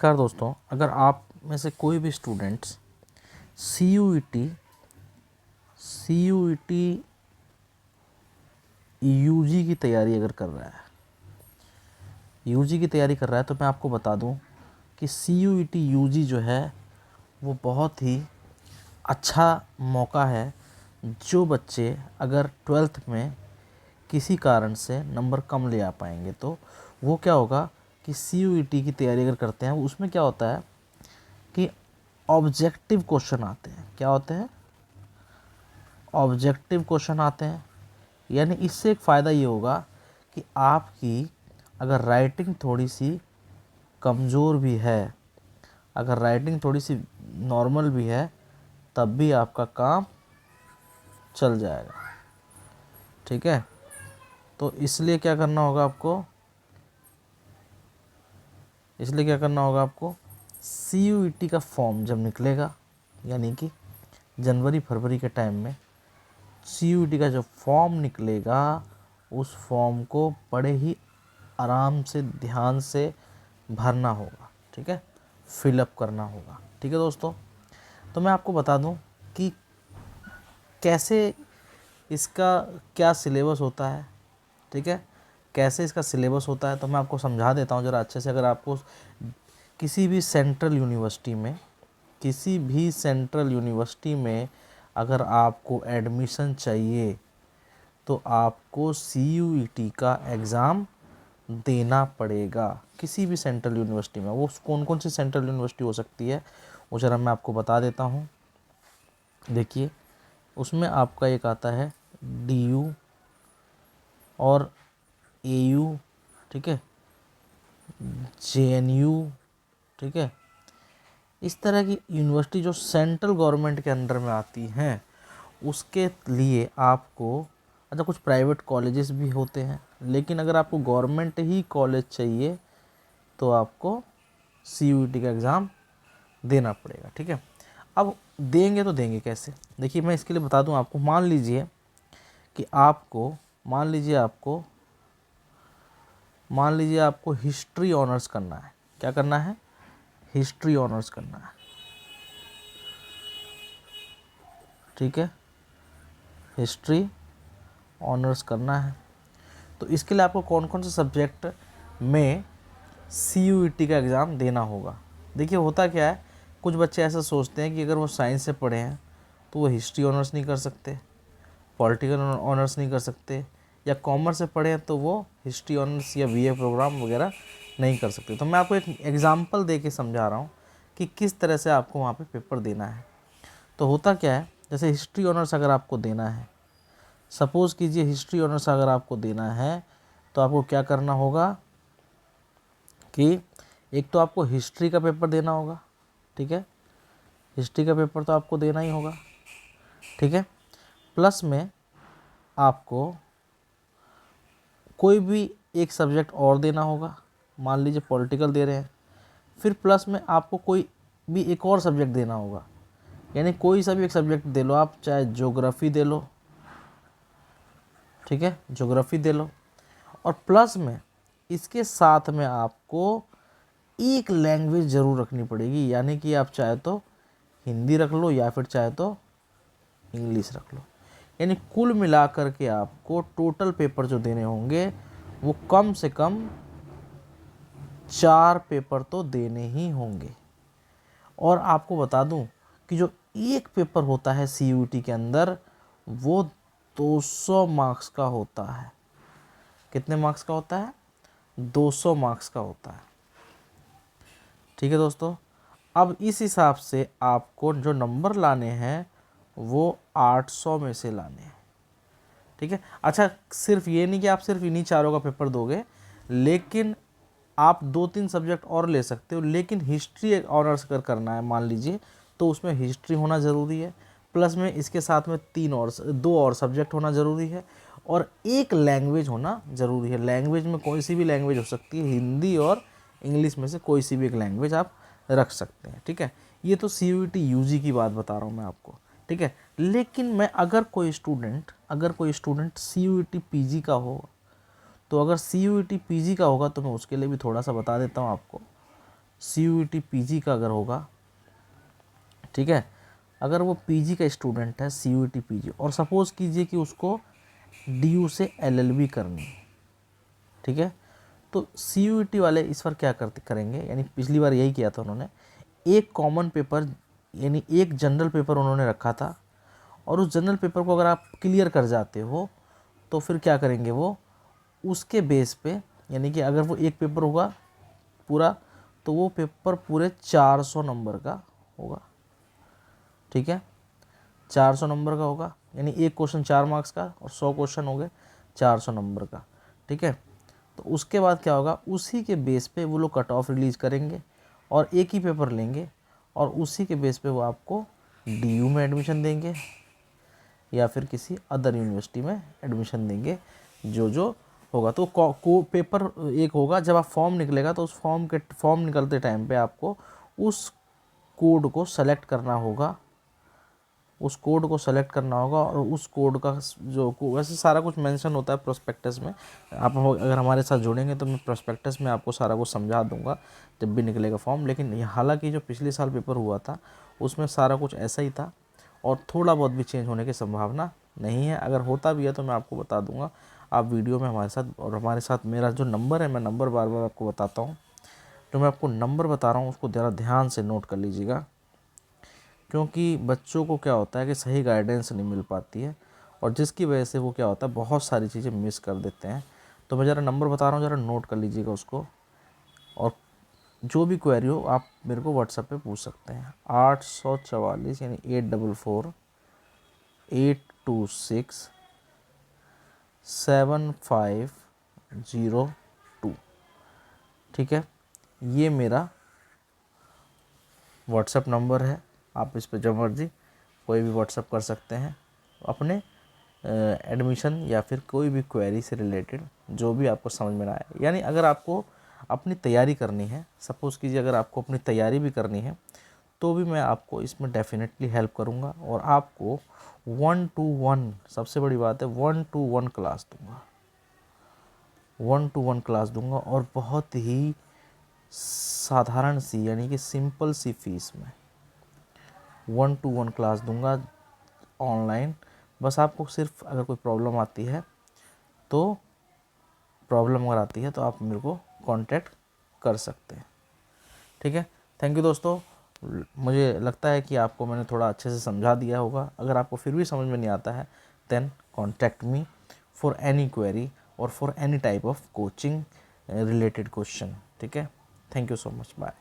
नमस्कार दोस्तों, अगर आप में से कोई भी स्टूडेंट्स सी यू ई टी यूजी की तैयारी अगर कर रहा है तो मैं आपको बता दूं कि सी यू ई टी यूजी जो है वो बहुत ही अच्छा मौका है। जो बच्चे अगर 12th में किसी कारण से नंबर कम ले आ पाएंगे तो वो क्या होगा कि सी यू ई टी की तैयारी अगर करते हैं, उसमें क्या होता है कि ऑब्जेक्टिव क्वेश्चन आते हैं। क्या होते हैं? ऑब्जेक्टिव क्वेश्चन आते हैं। यानी इससे एक फ़ायदा ये होगा कि आपकी अगर राइटिंग थोड़ी सी कमज़ोर भी है, अगर राइटिंग थोड़ी सी नॉर्मल भी है, तब भी आपका काम चल जाएगा। ठीक है, तो इसलिए क्या करना होगा आपको सी यू ई टी का फॉर्म जब निकलेगा, यानी कि जनवरी फरवरी के टाइम में सी यू ई टी का जो फॉर्म निकलेगा, उस फॉर्म को बड़े ही आराम से ध्यान से भरना होगा। ठीक है, फिलअप करना होगा। ठीक है दोस्तों, तो मैं आपको बता दूं कि कैसे इसका क्या सिलेबस होता है। ठीक है, कैसे इसका सिलेबस होता है तो मैं आपको समझा देता हूं ज़रा अच्छे से। अगर आपको किसी भी सेंट्रल यूनिवर्सिटी में अगर आपको एडमिशन चाहिए तो आपको सी यू ई टी का एग्ज़ाम देना पड़ेगा। किसी भी सेंट्रल यूनिवर्सिटी में, वो कौन कौन सी सेंट्रल यूनिवर्सिटी हो सकती है वो ज़रा मैं आपको बता देता हूँ। देखिए, उसमें आपका एक आता है डी यू और ए यू, ठीक है, जे एन यू, ठीक है। इस तरह की यूनिवर्सिटी जो सेंट्रल गवर्नमेंट के अंडर में आती हैं, उसके लिए आपको अच्छा कुछ प्राइवेट कॉलेजेस भी होते हैं, लेकिन अगर आपको गवर्नमेंट ही कॉलेज चाहिए तो आपको सी यू ई टी का एग्ज़ाम देना पड़ेगा। ठीक है, अब देंगे तो देंगे कैसे? देखिए, मैं इसके लिए बता दूं आपको। मान लीजिए आपको हिस्ट्री ऑनर्स करना है। क्या करना है? हिस्ट्री ऑनर्स करना है। ठीक है, हिस्ट्री ऑनर्स करना है तो इसके लिए आपको कौन कौन से सब्जेक्ट में सी यू ई टी का एग्ज़ाम देना होगा। देखिए, होता क्या है, कुछ बच्चे ऐसा सोचते हैं कि अगर वो साइंस से पढ़े हैं तो वो हिस्ट्री ऑनर्स नहीं कर सकते, पॉलिटिकल ऑनर्स नहीं कर सकते, या कॉमर्स से पढ़े हैं तो वो हिस्ट्री ऑनर्स या बीए प्रोग्राम वगैरह नहीं कर सकते। तो मैं आपको एक एग्ज़ाम्पल दे के समझा रहा हूँ कि किस तरह से आपको वहाँ पे पेपर देना है। तो होता क्या है, जैसे हिस्ट्री ऑनर्स अगर आपको देना है, सपोज़ कीजिए हिस्ट्री ऑनर्स अगर आपको देना है तो आपको क्या करना होगा कि एक तो आपको हिस्ट्री का पेपर देना होगा। ठीक है, हिस्ट्री का पेपर तो आपको देना ही होगा। ठीक है, प्लस में आपको कोई भी एक सब्जेक्ट और देना होगा। मान लीजिए पॉलिटिकल दे रहे हैं, फिर प्लस में आपको कोई भी एक और सब्जेक्ट देना होगा। यानी कोई सा भी एक सब्जेक्ट दे लो आप, चाहे ज्योग्राफी दे लो, ठीक है, ज्योग्राफी दे लो, और प्लस में इसके साथ में आपको एक लैंग्वेज ज़रूर रखनी पड़ेगी। यानी कि आप चाहे तो हिंदी रख लो या फिर चाहे तो इंग्लिश रख लो। यानी कुल मिलाकर के आपको टोटल पेपर जो देने होंगे वो कम से कम 4 पेपर तो देने ही होंगे। और आपको बता दूं कि जो एक पेपर होता है सी यू ई टी के अंदर, वो 200 मार्क्स का होता है। कितने मार्क्स का होता है? 200 मार्क्स का होता है। ठीक है दोस्तों, अब इस हिसाब से आपको जो नंबर लाने हैं वो 800 में से लाने हैं। ठीक है, अच्छा, सिर्फ ये नहीं कि आप सिर्फ इन्हीं चारों का पेपर दोगे, लेकिन आप 2-3 सब्जेक्ट और ले सकते हो। लेकिन हिस्ट्री ऑनर्स अगर करना है मान लीजिए, तो उसमें हिस्ट्री होना ज़रूरी है, प्लस में इसके साथ में 2 और सब्जेक्ट होना ज़रूरी है, और एक लैंग्वेज होना ज़रूरी है। लैंग्वेज में कोई सी भी लैंग्वेज हो सकती है, हिंदी और इंग्लिश में से कोई सी भी एक लैंग्वेज आप रख सकते हैं। ठीक है, ये तो सी यू ई टी यू जी की बात बता रहा हूँ मैं आपको। ठीक है, लेकिन मैं अगर कोई student C U E T P G का हो, तो अगर C U E T P G का होगा तो मैं उसके लिए भी थोड़ा सा बता देता हूँ आपको। CUET PG का अगर होगा, ठीक है, अगर वो PG का स्टूडेंट है CUET PG, और सपोज़ कीजिए कि उसको DU से LLB करनी है, ठीक है, तो CUET वाले इस बार क्या करेंगे, यानी पिछली बार यही किया था उन्होंने, एक कॉमन पेपर यानी एक जनरल पेपर उन्होंने रखा था, और उस जनरल पेपर को अगर आप क्लियर कर जाते हो तो फिर क्या करेंगे वो, उसके बेस पे, यानी कि अगर वो एक पेपर होगा पूरा, तो वो पेपर पूरे 400 नंबर का होगा, ठीक है, 400 नंबर का होगा, यानी एक क्वेश्चन 4 मार्क्स का और 100 क्वेश्चन हो गए 400 नंबर का, ठीक है। तो उसके बाद क्या होगा, उसी के बेस पे वो लोग कट ऑफ रिलीज़ करेंगे और एक ही पेपर लेंगे, और उसी के बेस पे वो आपको DU में एडमिशन देंगे या फिर किसी अदर यूनिवर्सिटी में एडमिशन देंगे, जो जो होगा। तो पेपर एक होगा, जब आप फॉर्म निकलेगा तो उस फॉर्म निकलते टाइम पे आपको उस कोड को सेलेक्ट करना होगा, उस कोड को सेलेक्ट करना होगा, और उस कोड का जो वैसे सारा कुछ मेंशन होता है प्रोस्पेक्टस में। आप अगर हमारे साथ जुड़ेंगे तो मैं प्रोस्पेक्टस में आपको सारा कुछ समझा दूंगा जब भी निकलेगा फॉर्म। लेकिन हालांकि जो पिछले साल पेपर हुआ था उसमें सारा कुछ ऐसा ही था, और थोड़ा बहुत भी चेंज होने की संभावना नहीं है। अगर होता भी है तो मैं आपको बता दूंगा, आप वीडियो में हमारे साथ, और हमारे साथ मेरा जो नंबर है, मैं नंबर बार बार आपको बताता हूँ, जो मैं आपको नंबर बता रहा हूँ उसको ज़रा ध्यान से नोट कर लीजिएगा, क्योंकि बच्चों को क्या होता है कि सही गाइडेंस नहीं मिल पाती है, और जिसकी वजह से वो क्या होता है बहुत सारी चीज़ें मिस कर देते हैं। तो मैं ज़रा नंबर बता रहा हूँ, ज़रा नोट कर लीजिएगा उसको, और जो भी क्वेरी हो आप मेरे को व्हाट्सएप पे पूछ सकते हैं। 844 यानी 844-826-7502, ठीक है, ये मेरा व्हाट्सएप नंबर है। आप इस पर जब मर्जी कोई भी व्हाट्सएप कर सकते हैं अपने एडमिशन या फिर कोई भी क्वेरी से रिलेटेड, जो भी आपको समझ में ना आए। यानी अगर आपको अपनी तैयारी करनी है, सपोज़ कीजिए अगर आपको अपनी तैयारी भी करनी है, तो भी मैं आपको इसमें डेफिनेटली हेल्प करूँगा, और आपको 1-to-1, सबसे बड़ी बात है 1-to-1 क्लास दूँगा, 1-to-1 क्लास दूँगा, और बहुत ही साधारण सी यानी कि सिंपल सी फीस में 1-to-1 क्लास दूंगा ऑनलाइन। बस आपको सिर्फ अगर कोई प्रॉब्लम आती है तो आप मेरे को कांटेक्ट कर सकते हैं, ठीक है। थैंक यू दोस्तों, मुझे लगता है कि आपको मैंने थोड़ा अच्छे से समझा दिया होगा। अगर आपको फिर भी समझ में नहीं आता है, then contact me for any query और for any type of coaching related question, ठीक है। Thank you so much, bye.